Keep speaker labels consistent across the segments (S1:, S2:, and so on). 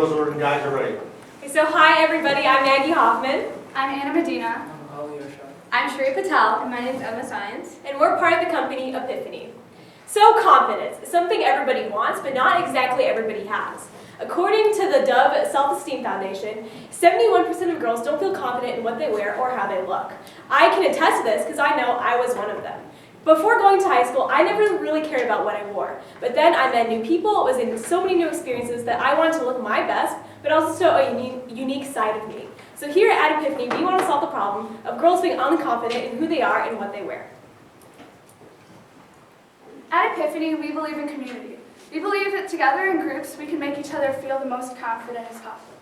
S1: Those guys are ready.
S2: Okay, so hi everybody, I'm Maggie Hoffman.
S3: I'm Anna Medina.
S2: I'm Shri Patel.
S3: And my name is Emma Science.
S2: And we're part of the company Epiphany. So confidence is something everybody wants, but not exactly everybody has. According to the Dove Self-Esteem Foundation, 71% of girls don't feel confident in what they wear or how they look. I can attest to this because I know I was one of them. Before going to high school, I never really cared about what I wore. But then I met new people, was in so many new experiences that I wanted to look my best, but also show a unique side of me. So here at Epiphany, we want to solve the problem of girls being unconfident in who they are and what they wear.
S3: At Epiphany, we believe in community. We believe that together in groups, we can make each other feel the most confident as possible.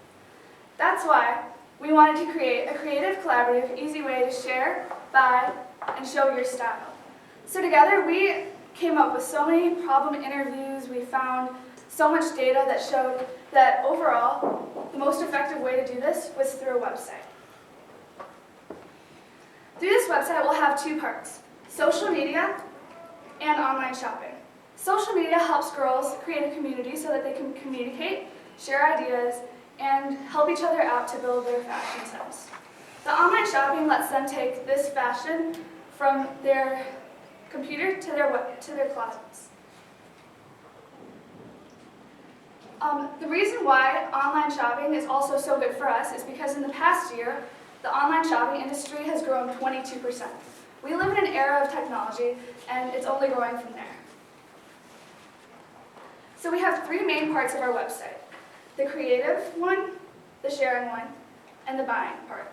S3: That's why we wanted to create a creative, collaborative, easy way to share, buy, and show your style. So together, we came up with so many problem interviews. We found so much data that showed that overall, the most effective way to do this was through a website. Through this website, we'll have two parts: social media and online shopping. Social media helps girls create a community so that they can communicate, share ideas, and help each other out to build their fashion sense. The online shopping lets them take this fashion from their computer to their closets. The reason why online shopping is also so good for us is because in the past year, the online shopping industry has grown 22%. We live in an era of technology, and it's only growing from there. So we have three main parts of our website: the creative one, the sharing one, and the buying part.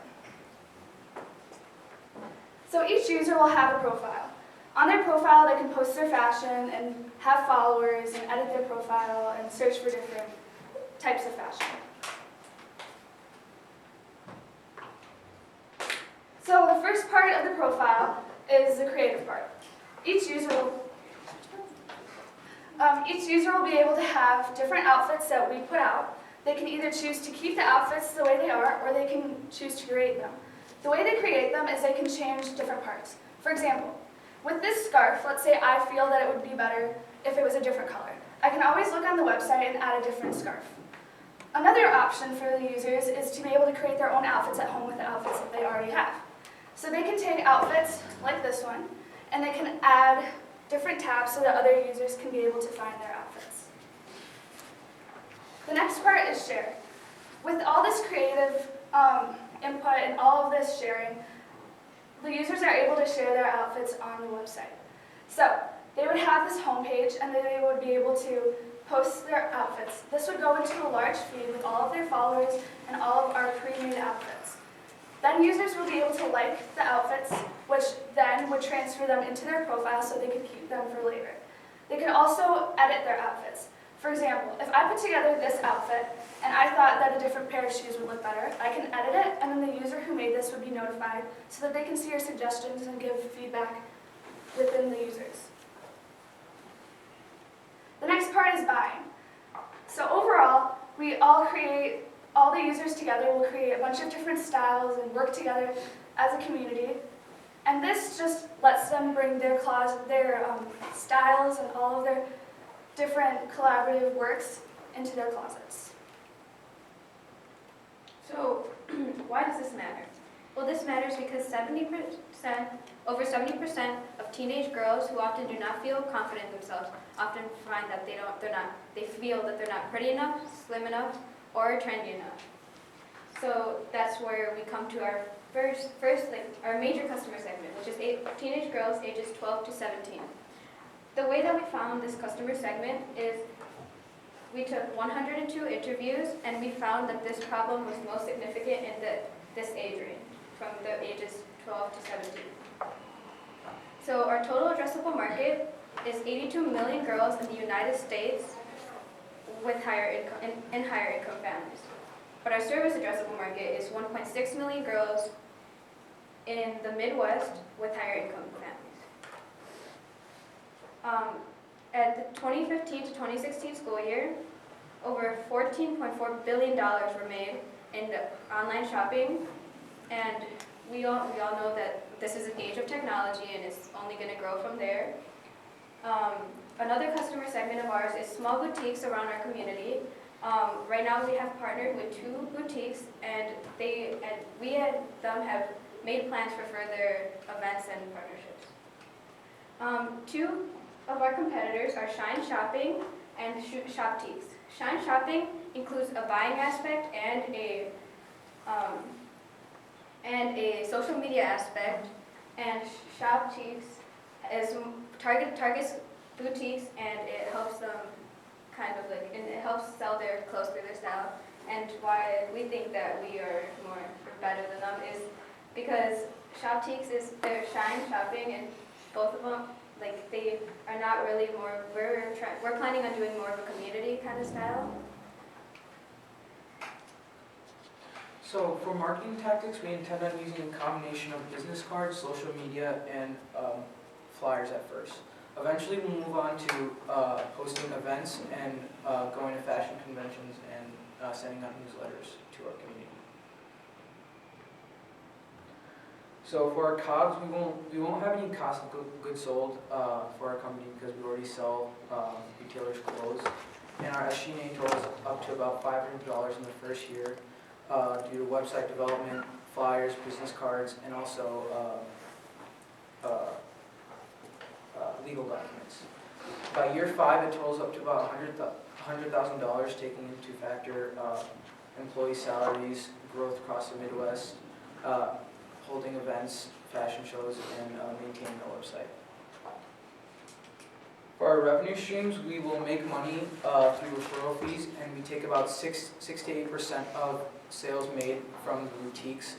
S3: So each user will have a profile. On their profile, they can post their fashion and have followers and edit their profile and search for different types of fashion. So the first part of the profile is the creative part. Each user will be able to have different outfits that we put out. They can either choose to keep the outfits the way they are, or they can choose to create them. The way they create them is they can change different parts. For example, with this scarf, let's say I feel that it would be better if it was a different color. I can always look on the website and add a different scarf. Another option for the users is to be able to create their own outfits at home with the outfits that they already have. So they can take outfits like this one, and they can add different tabs so that other users can be able to find their outfits. The next part is share. With all this creative input and all of this sharing, the users are able to share their outfits on the website. So they would have this homepage, and then they would be able to post their outfits. This would go into a large feed with all of their followers and all of our pre-made outfits. Then users will be able to like the outfits, which then would transfer them into their profile so they could keep them for later. They could also edit their outfits. For example, if I put together this outfit and I thought that a different pair of shoes would look better, I can edit it, and then the user who made this would be notified so that they can see your suggestions and give feedback within the users. The next part is buying. So overall, all the users together will create a bunch of different styles and work together as a community. And this just lets them bring their styles and all of their different collaborative works into their closets.
S4: So, why does this matter? Well, this matters because over 70% of teenage girls who often do not feel confident in themselves often find that they feel that they're not pretty enough, slim enough, or trendy enough. So that's where we come to our our major customer segment, which is teenage girls ages 12 to 17. The way that we found this customer segment is we took 102 interviews, and we found that this problem was most significant in this age range, from the ages 12 to 17. So our total addressable market is 82 million girls in the United States with higher income families. But our service addressable market is 1.6 million girls in the Midwest with higher income families. At the 2015 to 2016 school year, over $14.4 billion were made in online shopping, and we all know that this is an age of technology and it's only going to grow from there. Another customer segment of ours is small boutiques around our community. Right now we have partnered with 2 boutiques, and we and them have made plans for further events and partnerships. 2 of our competitors are Shine Shopping and Shoptiques. Shine Shopping includes a buying aspect and a social media aspect, and Shoptiques targets boutiques, and it helps them and it helps sell their clothes through their style. And why we think that we are better than them is because Shoptiques is their Shine Shopping, and both of them, they are not really more. We're planning on doing more of a community kind of style.
S1: So for marketing tactics, we intend on using a combination of business cards, social media, and flyers at first. Eventually we'll move on to hosting events and going to fashion conventions and sending out newsletters to our community. So for our COGS, we won't have any cost of goods sold for our company because we already sell retailers' clothes. And our SG&A totals up to about $500 in the first year due to website development, flyers, business cards, and also legal documents. By year 5, it totals up to about $100,000, taking into factor employee salaries, growth across the Midwest, holding events, fashion shows, and maintaining our website. For our revenue streams, we will make money through referral fees, and we take about 6 to 8% of sales made from the boutiques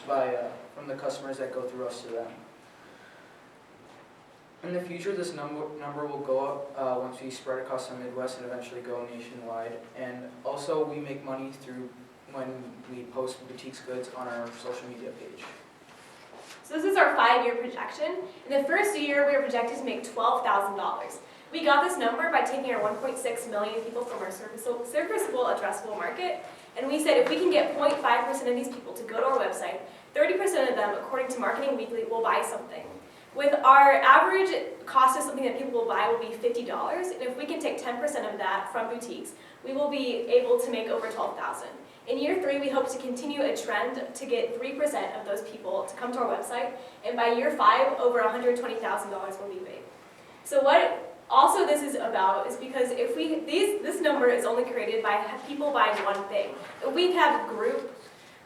S1: from the customers that go through us to them. In the future, this number will go up once we spread across the Midwest and eventually go nationwide. And also, we make money through when we post boutiques goods on our social media page.
S2: So this is our 5-year projection. In the first year, we are projected to make $12,000. We got this number by taking our 1.6 million people from our serviceable addressable market, and we said if we can get 0.5% of these people to go to our website, 30% of them, according to Marketing Weekly, will buy something. With our average cost of something that people will buy will be $50, and if we can take 10% of that from boutiques, we will be able to make over $12,000. In year 3, we hope to continue a trend to get 3% of those people to come to our website, and by year 5, over $120,000 will be made. So what also this is about is because if this number is only created by people buying one thing. If we have group,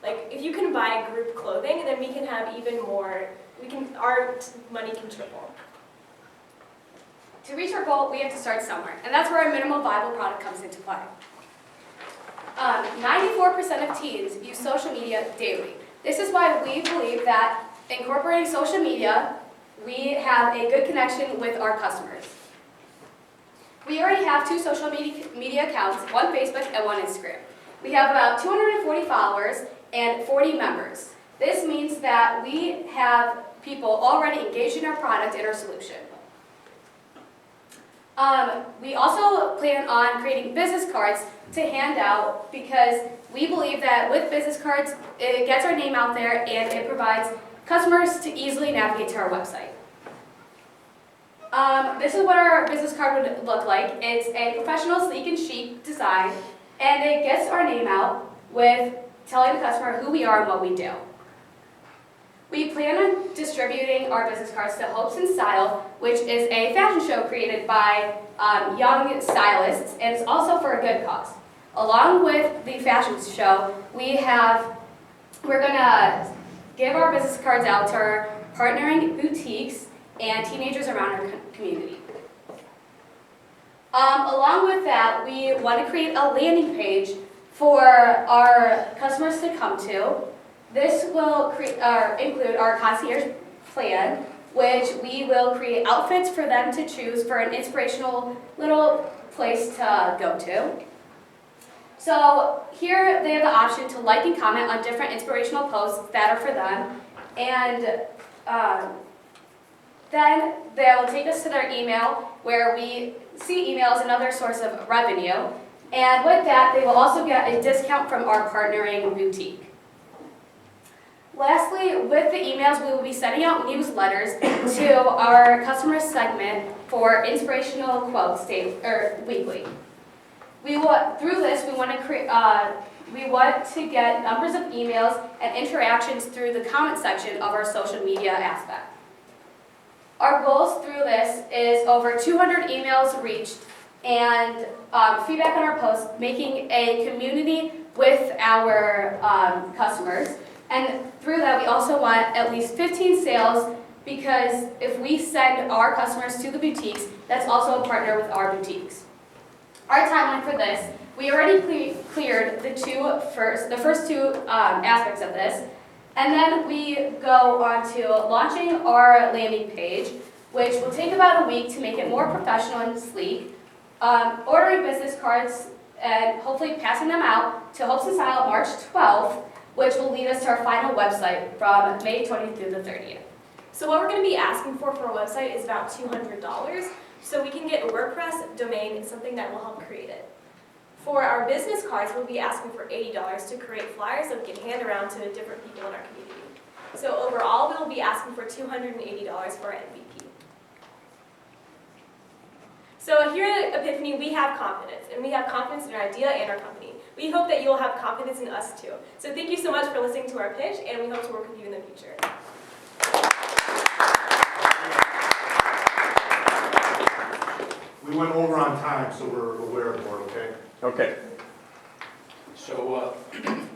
S2: if you can buy group clothing, then we can have even more. Our money can triple.
S5: To reach our goal, we have to start somewhere, and that's where our minimal viable product comes into play. 94% of teens use social media daily. This is why we believe that incorporating social media, we have a good connection with our customers. We already have 2 social media accounts, one Facebook and one Instagram. We have about 240 followers and 40 members. This means that we have people already engaged in our product and our solution. We also plan on creating business cards to hand out because we believe that with business cards, it gets our name out there and it provides customers to easily navigate to our website. This is what our business card would look like. It's a professional, sleek, and chic design, and it gets our name out with telling the customer who we are and what we do. We plan on distributing our business cards to Hopes and Style, which is a fashion show created by young stylists, and it's also for a good cause. Along with the fashion show, we're gonna give our business cards out to our partnering boutiques and teenagers around our community. Along with that, we want to create a landing page for our customers to come to. This will include our concierge plan, which we will create outfits for them to choose for an inspirational little place to go to. So here they have the option to like and comment on different inspirational posts that are for them, and then they'll take us to their email where we see email as another source of revenue, and with that they will also get a discount from our partnering boutique. Lastly, with the emails, we will be sending out newsletters to our customer segment for inspirational quotes weekly. Through this, we want to create. We want to get numbers of emails and interactions through the comment section of our social media aspect. Our goals through this is over 200 emails reached and feedback on our posts, making a community with our customers. And through that, we also want at least 15 sales, because if we send our customers to the boutiques, that's also a partner with our boutiques. Our timeline for this, we already cleared the first two aspects of this, and then we go on to launching our landing page, which will take about a week to make it more professional and sleek, ordering business cards, and hopefully passing them out to Hopes and Smile March 12th, which will lead us to our final website from May 20th through the 30th.
S2: So what we're going to be asking for our website is about $200, so we can get a WordPress domain, something that will help create it. For our business cards, we'll be asking for $80 to create flyers that we can hand around to different people in our community. So overall, we'll be asking for $280 for our MVP. So here at Epiphany, we have confidence, and we have confidence in our idea and our company. We hope that you'll have confidence in us too. So thank you so much for listening to our pitch, and we hope to work with you in the future.
S6: We went over on time, so we're aware of the board, okay?
S7: Okay.
S8: So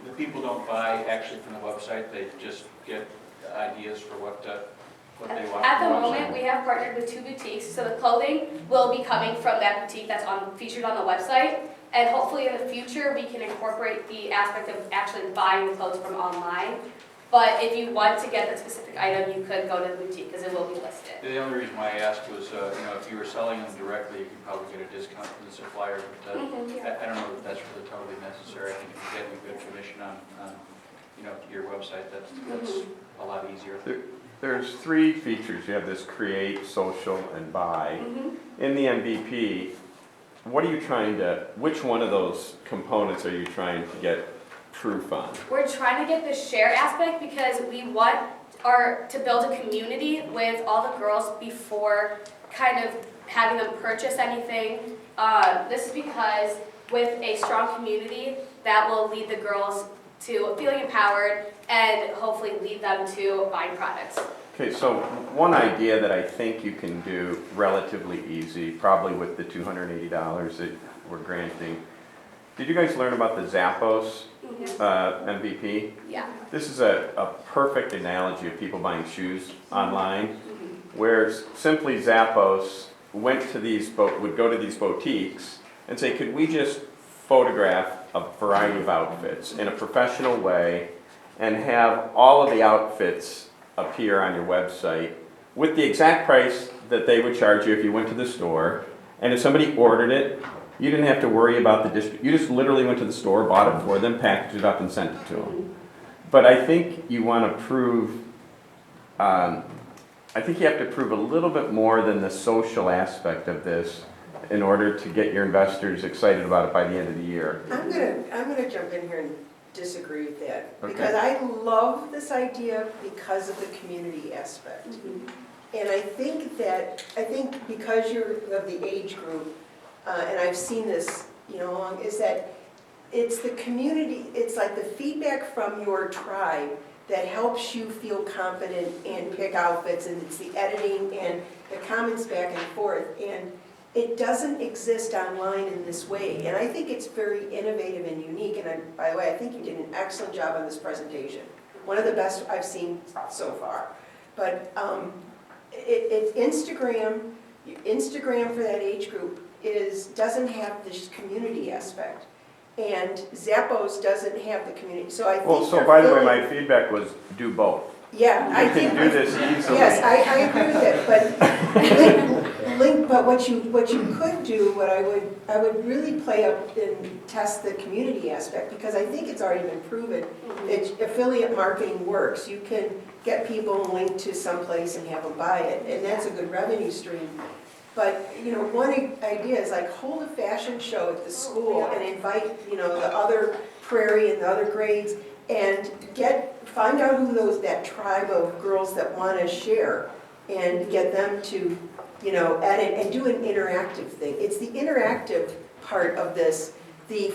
S8: the people don't buy actually from the website, they just get ideas for what they want.
S5: At the
S8: from
S5: moment, we have partnered with 2 boutiques, so the clothing will be coming from that boutique that's featured on the website, and hopefully in the future we can incorporate the aspect of actually buying the clothes from online. But if you want to get that specific item, you could go to the boutique because it will be listed.
S8: The only reason why I asked was, if you were selling them directly, you could probably get a discount from the supplier, but I don't know if that's really totally necessary. I think if you're getting a good commission on your website, that's a lot easier.
S7: There's 3 features. You have this create, social, and buy. In the MVP, which one of those components are you trying to get proof on?
S5: We're trying to get the share aspect because we want to build a community with all the girls before kind of having them purchase anything. This is because with a strong community, that will lead the girls to feeling empowered and hopefully lead them to buying products.
S7: Okay, so one idea that I think you can do relatively easy, probably with the $280 that we're granting. Did you guys learn about the Zappos MVP?
S5: Yeah.
S7: This is a perfect analogy of people buying shoes online, where simply Zappos would go to these boutiques and say, could we just photograph a variety of outfits in a professional way and have all of the outfits appear on your website with the exact price that they would charge you if you went to the store, and if somebody ordered it, you didn't have to worry about you just literally went to the store, bought it for them, packaged it up, and sent it to them. But I think you want to prove, I think you have to prove a little bit more than the social aspect of this in order to get your investors excited about it by the end of the year.
S9: I'm gonna jump in here and disagree with that.
S7: Okay.
S9: Because I love this idea because of the community aspect. And I think because you're of the age group, and I've seen this, is that it's the community, it's like the feedback from your tribe that helps you feel confident and pick outfits, and it's the editing and the comments back and forth. And it doesn't exist online in this way. And I think it's very innovative and unique. And by the way, I think you did an excellent job on this presentation. One of the best I've seen so far. But it's Instagram for that age group doesn't have this community aspect. And Zappos doesn't have the community. So I think
S7: So by the way, my feedback was do both.
S9: Yeah,
S7: I can do this easily.
S9: Yes, I agree with it, but what you could do, what I would really play up and test the community aspect, because I think it's already been proven that affiliate marketing works. You can get people linked to someplace and have them buy it, and that's a good revenue stream. But one idea is like hold a fashion show at the school and invite the other Prairie and the other grades, and find out who that tribe of girls that want to share, and get them to edit and do an interactive thing. It's the interactive part of this, the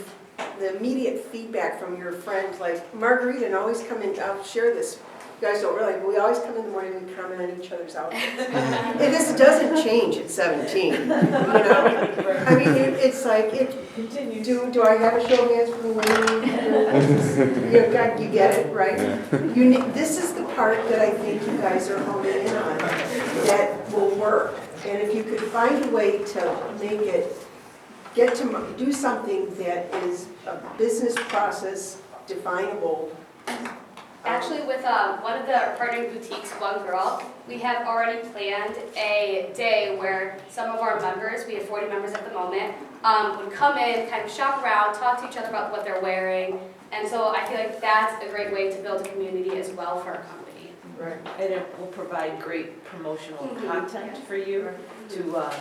S9: immediate feedback from your friends, like Marguerite, and always come in, I'll share this, you guys don't realize, but we always come in the morning, we comment on each other's outfits. And this doesn't change at 17, you know? I mean, it's like, do I have a show of hands for the women? You get it, right? This is the part that I think you guys are honing in on that will work. And if you could find a way to make it, do something that is a business process definable.
S5: Actually, with one of the partnering boutiques, One Girl, we have already planned a day where some of our members, we have 40 members at the moment, would come in, kind of shop around, talk to each other about what they're wearing. And so I feel like that's a great way to build a community as well for our company.
S10: Right, and it will provide great promotional content for you to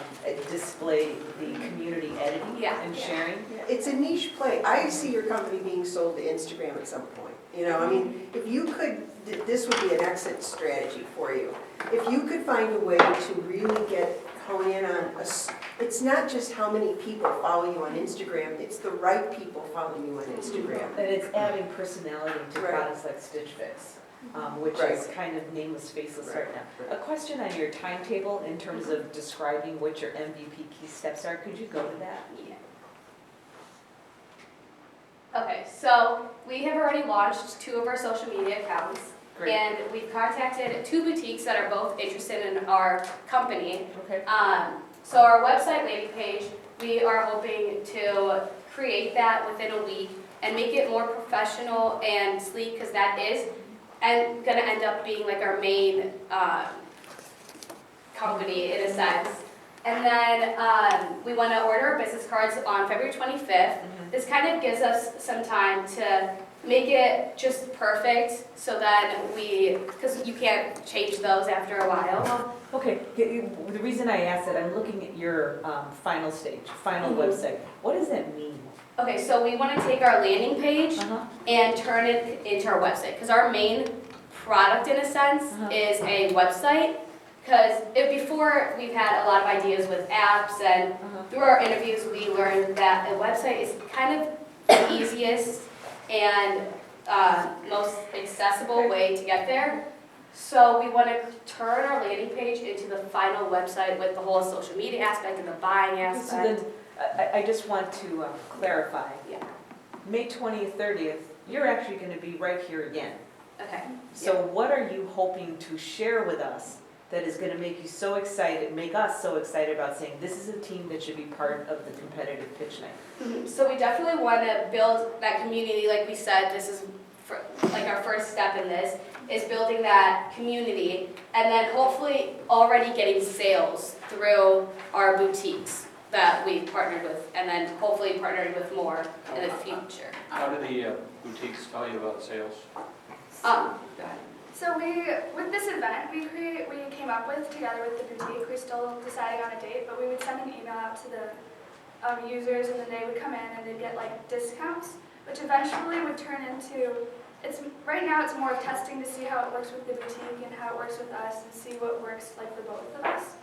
S10: display the community editing and sharing.
S9: It's a niche play. I see your company being sold to Instagram at some point. You know, I mean, if you could, this would be an exit strategy for you. If you could find a way to really hone in on, it's not just how many people follow you on Instagram, it's the right people following you on Instagram.
S10: And it's adding personality to
S9: Right.
S10: products like Stitch Fix, which
S9: Right.
S10: is kind of nameless, faceless right now. A question on your timetable in terms of describing what your MVP key steps are, could you go to that?
S5: Yeah. Okay, so we have already launched 2 of our social media accounts.
S10: Great.
S5: And we've contacted 2 boutiques that are both interested in our company.
S10: Okay.
S5: So our website landing page, we are hoping to create that within a week and make it more professional and sleek, because that is and gonna end up being like our main company in a sense. And then we want to order our business cards on February 25th. This kind of gives us some time to make it just perfect, so then because you can't change those after a while.
S10: Okay, the reason I asked that, I'm looking at your final stage, final website. What does that mean?
S5: Okay, so we want to take our landing page and turn it into our website, because our main product, in a sense, is a website. Because before, we've had a lot of ideas with apps, and through our interviews, we learned that a website is kind of the easiest and most accessible way to get there. So we want to turn our landing page into the final website with the whole social media aspect and the buying aspect.
S10: So then, I just want to clarify.
S5: Yeah.
S10: May 20th, 30th, you're actually going to be right here again.
S5: Okay.
S10: So what are you hoping to share with us that is going to make you so excited, make us so excited about saying this is a team that should be part of the competitive pitch night?
S5: So we definitely want to build that community. Like we said, this is like our first step in this, is building that community, and then hopefully already getting sales through our boutiques that we've partnered with, and then hopefully partnering with more in the future.
S8: How do the boutiques tell you about sales?
S5: Go ahead.
S3: So with this event, we came up with, together with the boutique, we're still deciding on a date, but we would send an email out to the users, and then they would come in and they'd get like discounts, which eventually would turn into, right now it's more of testing to see how it works with the boutique and how it works with us, and see what works like for both of us.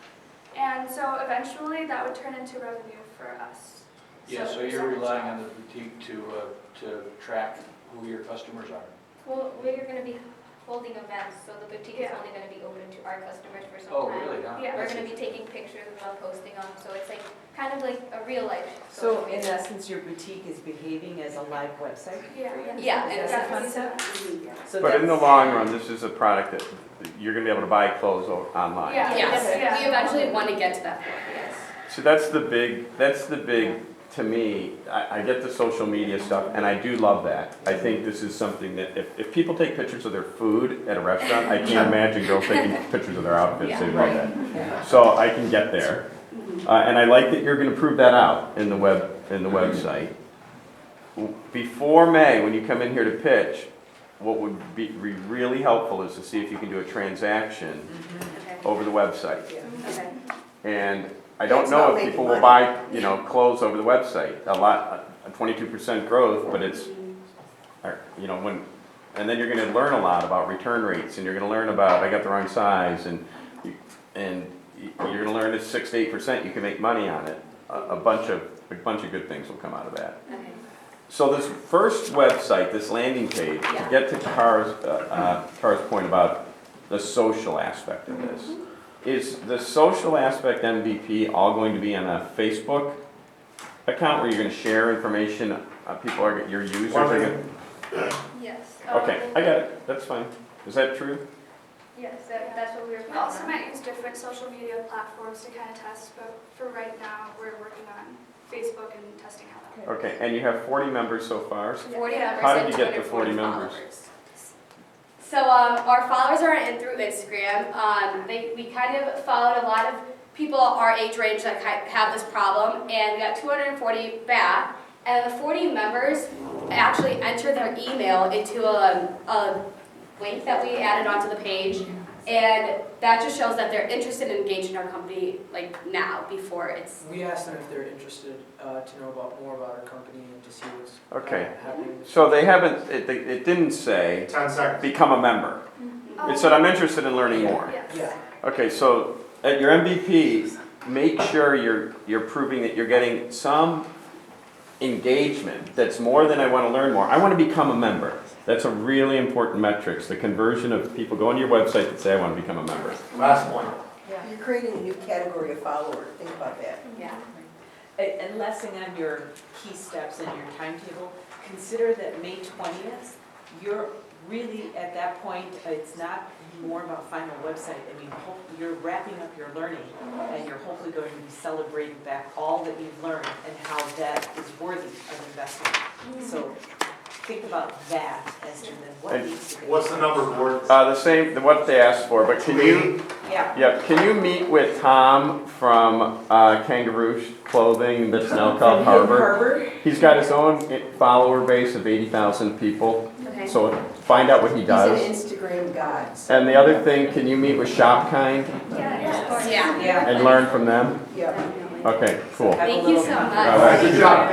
S3: And so eventually that would turn into revenue for us.
S8: Yeah, so you're relying on the boutique to track who your customers are.
S4: Well, we're going to be holding events, so the boutique is only going to be open to our customers for some
S8: Oh,
S4: time.
S8: really? Huh?
S3: Yeah.
S4: We're going to be taking pictures and posting them, so it's like kind of like a real life.
S10: So
S4: social
S10: in
S4: media.
S10: essence, your boutique is behaving as a live website?
S3: Yeah.
S5: Yeah,
S10: Is that the concept? So
S7: But in the
S10: that's-
S7: long run, this is a product that you're gonna be able to buy clothes online.
S3: Yeah.
S5: Yes,
S3: Yeah.
S5: we eventually want to get to that point, yes.
S7: So that's the big, to me, I get the social media stuff, and I do love that. I think this is something that, if people take pictures of their food at a restaurant, I can't imagine girls taking pictures of their outfits, they love that.
S10: Yeah.
S7: So I can get there. And I like that you're gonna prove that out in the website. Before May, when you come in here to pitch, what would be really helpful is to see if you can do a transaction
S5: Okay.
S7: over the website.
S5: Okay.
S7: And I don't
S9: It's
S7: know
S9: not
S7: if people
S9: making
S7: will buy, clothes over the website. A 22% growth, but it's, and then you're gonna learn a lot about return rates, and you're gonna learn about, I got the wrong size, and you're gonna learn it's 6 to 8%, you can make money on it. A bunch of a bunch of good things will come out of that.
S5: Okay.
S7: So this first website, this landing page, to
S5: Yeah.
S7: get to Tara's point about the social aspect of this, is the social aspect MVP all going to be on a Facebook account where you're going to share information? People are your users are going.
S4: Yes.
S7: Okay, I got it. That's fine. Is that true?
S4: Yes, that's what we were
S3: We
S4: planning
S3: also
S4: on.
S3: might use different social media platforms to kind of test, but for right now, we're working on Facebook and testing how that works.
S7: Okay, and you have 40 members so far.
S5: 40 members
S7: How did
S5: and
S7: you get to
S5: 240
S7: 40 members?
S5: followers. So our followers are in through Instagram. We kind of followed a lot of people our age range that have this problem, and we got 240 back. And the 40 members actually entered their email into a link that we added onto the page, and that just shows that they're interested and engaged in our company like now before it's.
S1: We asked them if they're interested to know more about our company and to see what's
S7: Okay.
S1: happening.
S7: So they haven't, it didn't say
S6: 10 seconds.
S7: become a member. It said I'm interested in learning more.
S3: Yes.
S1: Yeah.
S7: Okay, so at your MVP, make sure you're proving that you're getting some engagement that's more than I want to learn more. I want to become a member. That's a really important metric, the conversion of people going to your website that say I want to become a member.
S6: Last point.
S9: You're creating a new category of follower, think about that.
S5: Yeah.
S10: And last thing on your key steps and your timetable, consider that May 20th, you're really at that point, it's not more about finding a website. I mean, you're wrapping up your learning and you're hopefully going to be celebrating back all that you've learned and how that is worthy of investment. So think about that as to then what
S7: And
S10: needs to be.
S6: What's the number, board?
S7: The same, what they asked for, but can you, can you meet with Tom from Kangaroo Clothing that's now called Harbor? He's got his own follower base of 80,000 people,
S5: Okay.
S7: so find out what he
S9: He's
S7: does.
S9: an Instagram god.
S7: And the other thing, can you meet with Shopkind
S5: Yeah.
S10: Yeah.
S7: and learn from them?
S9: Yeah.
S7: Okay, cool.
S10: Have a
S5: Thank you
S10: little
S5: so
S10: conference.
S5: much.
S7: All right.
S6: Good job.